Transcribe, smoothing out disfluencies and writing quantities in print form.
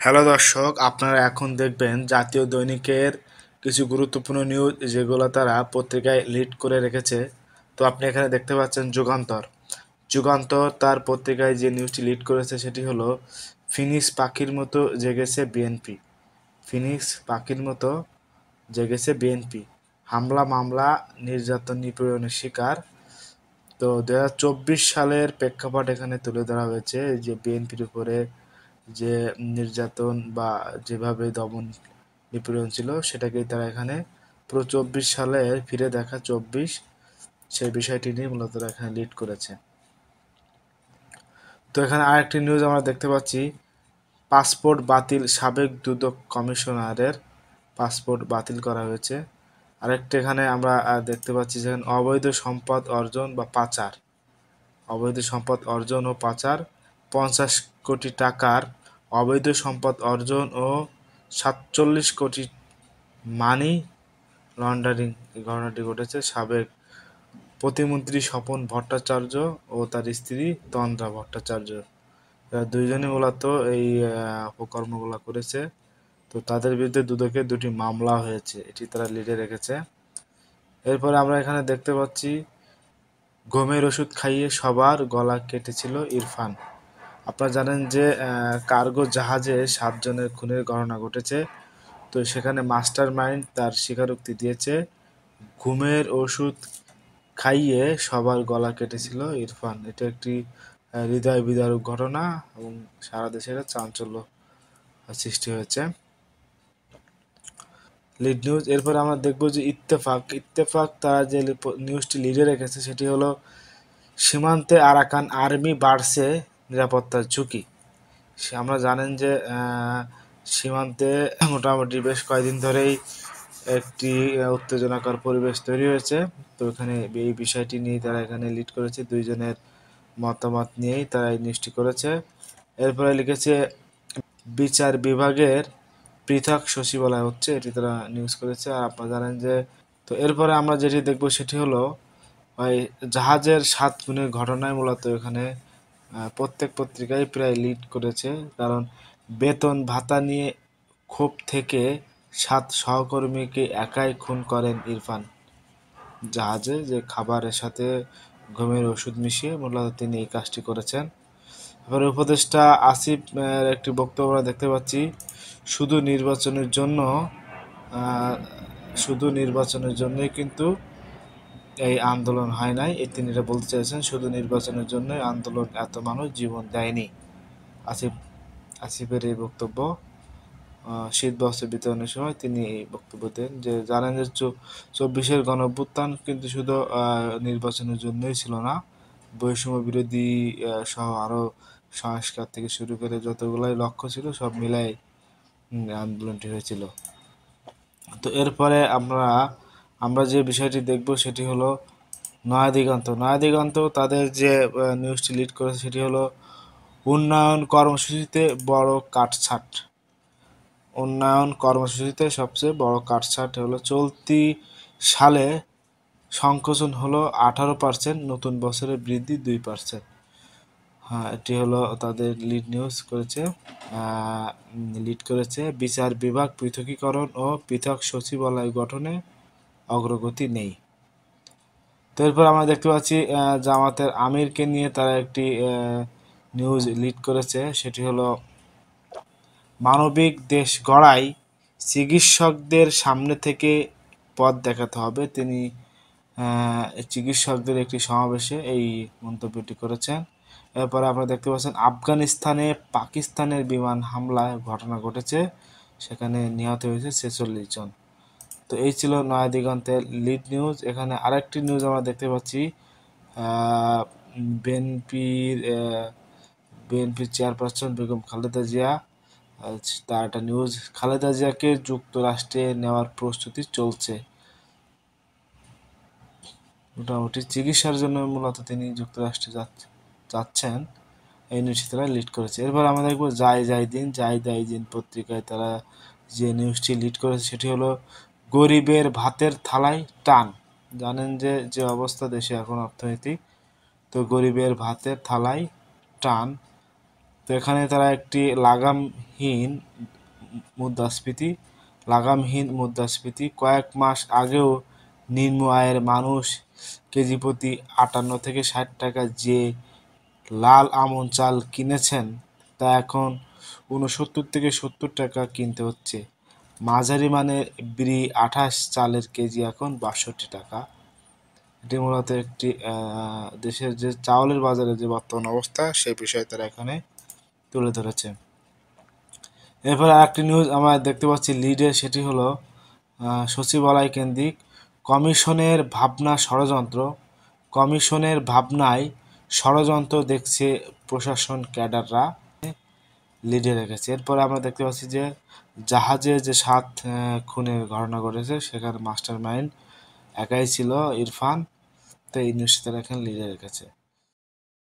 Hello দর্শক, আপনারা এখন দেখবেন জাতীয় দৈনিকের কিছু গুরুত্বপূর্ণ নিউজ যেগুলো তারা পত্রিকায় লিড করে রেখেছে। তো আপনি এখানে দেখতে পাচ্ছেন যুগান্তর। যুগান্তর তার পত্রিকায় যে নিউজটি লিড করেছে সেটি হলো ফিনিক্স পাখির মতো জেগেছে বিএনপি। ফিনিক্স পাখির মতো জেগেছে বিএনপি, হামলা মামলা নির্যাতন নিপীড়নের শিকার। তো 2024 সালের প্রেক্ষাপট এখানে তুলে ধরা হয়েছে, যে বিএনপির উপরে যে নির্যাতন বা যেভাবে দমন নিপীড়ন ছিল সেটাকেই তারা এখানে পুরো 24 সালে ফিরে দেখা 24 সেই বিষয়টি নিয়ে মূলত তারা এখানে লিড করেছে। তো এখানে আরেকটি নিউজ আমরা দেখতে পাচ্ছি, পাসপোর্ট বাতিল, সাবেক দুদক কমিশনারের পাসপোর্ট বাতিল করা হয়েছে। আরেকটা এখানে আমরা দেখতে পাচ্ছি যে অবৈধ সম্পদ অর্জন বা পাচার, অবৈধ সম্পদ অর্জন ও পাচার, 50 কোটি টাকার অবৈধ সম্পদ অর্জন ও 47 কোটি মানি লন্ডারিং, এই ঘটনাটি ঘটেছে সাবেক প্রতিমন্ত্রী স্বপন ভট্টাচার্য ও তার স্ত্রী তন্দ্রা ভট্টাচার্য। এরা দুইজনই মূলত এই অপকর্মগুলো করেছে। তো তাদের বিরুদ্ধে দুদকে 2টি মামলা হয়েছে, এটি তারা লিডে রেখেছে। এরপরে আমরা এখানে দেখতে পাচ্ছি ঘুমের ওষুধ খাইয়ে সবার গলা কেটেছিল ইরফান। আপনারা জানেন যে কার্গো জাহাজে 7 জনের খুনের ঘটনা ঘটেছে। তো সেখানে মাস্টার মাইন্ড তার স্বীকারোক্তি দিয়েছে, ঘুমের ওষুধ খাইয়ে সবার গলা কেটেছিল ইরফান। এটা একটি হৃদয় বিদারক ঘটনা এবং সারা দেশে এটা চাঞ্চল্য সৃষ্টি হয়েছে। Lead news. এরপর আমরা দেখব যে ইত্তেফাক। ইত্তেফাক তারা যে নিউজটি লিডে রেখেছে সেটি হলো সীমান্তে আরাকান আর্মি বাড়ছে নিরাপত্তার ঝুঁকি। আমরা জানেন যে সীমান্তে মোটামুটি বেশ কয়েকদিন ধরেই একটি উত্তেজনাকর পরিবেশ তৈরি হয়েছে। তো এখানে এই বিষয়টি নিয়ে তারা এখানে লিড করেছে, দুইজনের মতামত নিয়েই তারা এই নিউজটি করেছে। এরপরে লিখেছে বিচার বিভাগের পৃথক সচিবালয় হচ্ছে, এটি তারা নিউজ করেছে। আর আপনারা জানেন যে, তো এরপরে আমরা যেটি দেখব সেটি হলো ওই জাহাজের 7 খুনের ঘটনায় মূলত এখানে প্রত্যেক পত্রিকায় প্রায় লিড করেছে, কারণ বেতন ভাতা নিয়ে ক্ষোভ থেকে 7 সহকর্মীকে একাই খুন করেন ইরফান। জাহাজে যে খাবারের সাথে ঘুমের ওষুধ মিশিয়ে মূলত তিনি এই কাজটি করেছেন। এবার উপদেষ্টা আসিফ একটি বক্তব্য আমরা দেখতে পাচ্ছি, শুধু নির্বাচনের জন্য শুধু নির্বাচনের জন্যই কিন্তু এই আন্দোলন হয় নাই, তিনি এটা বলতে চাইছেন, শুধু নির্বাচনের জন্য আন্দোলন এত মানুষ জীবন দেয়নি। আসিফ আসিফের এই বক্তব্য শীত বস্ত্র বিতরণের সময় তিনি এই বক্তব্য দেন, যে জানেন যে 24-এর গণঅভ্যুত্থান কিন্তু শুধু নির্বাচনের জন্যই ছিল না, বৈষম্য বিরোধী সহ আরও সংস্কার থেকে শুরু করে যতগুলাই লক্ষ্য ছিল সব মিলাই আন্দোলনটি হয়েছিল। তো এরপরে আমরা যে বিষয়টি দেখব সেটি হলো নয়াদিগন্ত। নয়াদিগন্ত তাদের যে নিউজটি লিড করেছে সেটি হলো উন্নয়ন কর্মসূচিতে বড় কাটছাঁট। উন্নয়ন কর্মসূচিতে সবচেয়ে বড় কাটছাঁট হলো চলতি সালে সংকোচন হলো 18%, নতুন বছরে বৃদ্ধি 2%। হ্যাঁ, এটি হলো তাদের লিড করেছে বিচার বিভাগ পৃথকীকরণ ও পৃথক সচিবালয় গঠনে অগ্রগতি নেই। তো এরপর আমরা দেখতে পাচ্ছি জামাতের আমিরকে নিয়ে তারা একটি নিউজ লিড করেছে, সেটি হলো মানবিক দেশ গড়ায় চিকিৎসকদের সামনে থেকে পথ দেখাতে হবে। তিনি চিকিৎসকদের একটি সমাবেশে এই মন্তব্যটি করেছেন। এরপরে আপনারা দেখতে পাচ্ছেন আফগানিস্তানে পাকিস্তানের বিমান হামলায় ঘটনা ঘটেছে, সেখানে নিহত হয়েছে 46 জন। তো এই ছিল নয়াদিগন্তের লিড নিউজ। এখানে আরেকটি নিউজ আমরা দেখতে পাচ্ছি, বিএনপির বিএনপির চেয়ারপারসন বেগম খালেদা জিয়া, তার একটা নিউজ, খালেদা জিয়াকে যুক্তরাষ্ট্রে নেওয়ার প্রস্তুতি চলছে। মোটামুটি চিকিৎসার জন্য মূলত তিনি যুক্তরাষ্ট্রে যাচ্ছেন, এই নিউজটি তারা লিড করেছে। এরপর আমরা দেখবো যাই দিন পত্রিকায় তারা যে নিউজটি লিড করেছে সেটি হলো গরিবের ভাতের থালায় টান। জানেন যে যে অবস্থা দেশে এখন অর্থনৈতিক, তো গরিবের ভাতের থালায় টান। তো এখানে তারা একটি লাগামহীন মুদ্রাস্ফীতি কয়েক মাস আগেও নিম্ন আয়ের মানুষ কেজি প্রতি 58 থেকে 60 টাকা যে লাল আমন চাল কিনেছেন তা এখন 69 থেকে 70 টাকা কিনতে হচ্ছে। মাঝারি মানের বিড়ি 28 চালের কেজি এখন 62 টাকা। এটি মূলত একটি দেশের যে চাউলের বাজারে যে বর্তমান অবস্থা সেই বিষয়ে তারা এখানে তুলে ধরেছে। এরপরে আরেকটি নিউজ আমরা দেখতে পাচ্ছি লিডে, সেটি হলো সচিবালয় কেন্দ্রিক কমিশনের ভাবনায় ষড়যন্ত্র দেখছে প্রশাসন ক্যাডাররা, লিডে রেখেছে। এরপরে আমরা দেখতে পাচ্ছি যে জাহাজে যে 7 খুনের ঘটনা ঘটেছে সেখানে মাস্টার মাইন্ড একাই ছিল ইরফান, তো এই নিউজটা তারা এখানে লিডে রেখেছে।